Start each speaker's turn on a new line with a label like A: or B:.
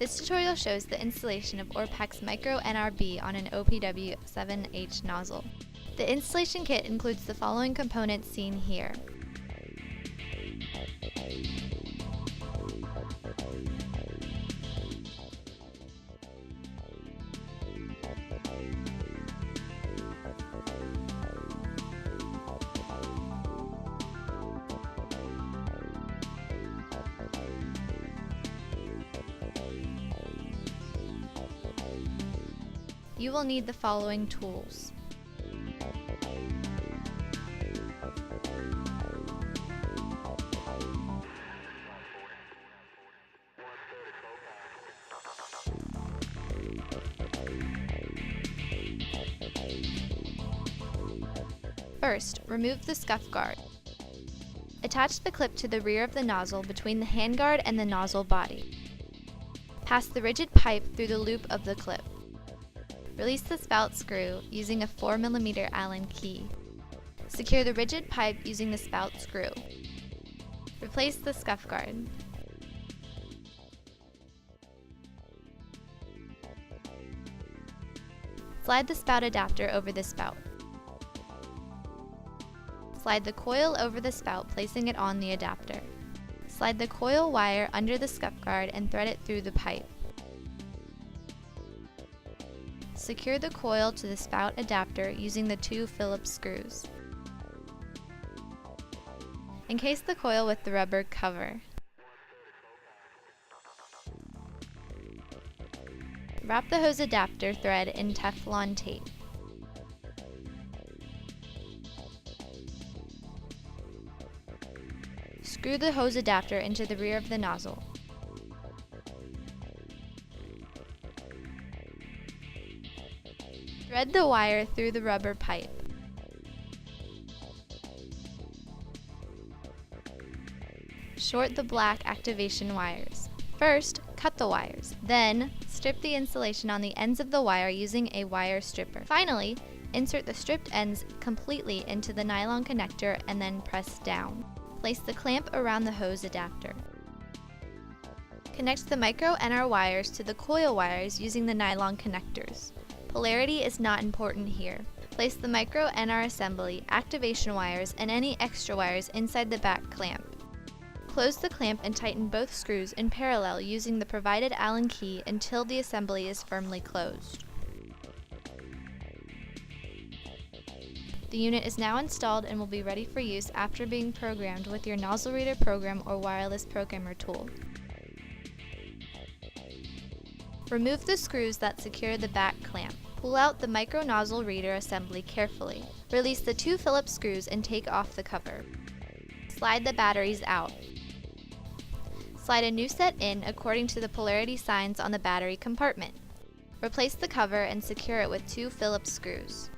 A: This tutorial shows the installation of ORPAC's micro uNR-B on an OPW 7H nozzle. The installation kit includes the following components seen here. You will need the following tools. First, remove the scuff guard. Attach the clip to the rear of the nozzle between the handguard and the nozzle body. Pass the rigid pipe through the loop of the clip. Release the spout screw using a 4mm Allen key. Secure the rigid pipe using the spout screw. Replace the scuff guard. Slide the spout adapter over the spout. Slide the coil over the spout, placing it on the adapter. Slide the coil wire under the scuff guard and thread it through the pipe. Secure the coil to the spout adapter using the 2 Phillips screws. Encase the coil with the rubber cover. Wrap the hose adapter thread in Teflon tape. Screw the hose adapter into the rear of the nozzle. Thread the wire through the rubber pipe. Short the black activation wires. First, cut the wires. Then, strip the insulation on the ends of the wire using a wire stripper. Finally, insert the stripped ends completely into the nylon connector and then press down. Place the clamp around the hose adapter. Connect the micro uNR wires to the coil wires using the nylon connectors. Polarity is not important here. Place the micro uNR assembly, activation wires, and any extra wires inside the back clamp. Close the clamp and tighten both screws in parallel using the provided Allen key until the assembly is firmly closed. The unit is now installed and will be ready for use after being programmed with your nozzle reader program or wireless programmer tool. Remove the screws that secure the back clamp. Pull out the micro nozzle reader assembly carefully. Release the 2 Phillips screws and take off the cover. Slide the batteries out. Slide a new set in according to the polarity signs on the battery compartment. Replace the cover and secure it with 2 Phillips screws.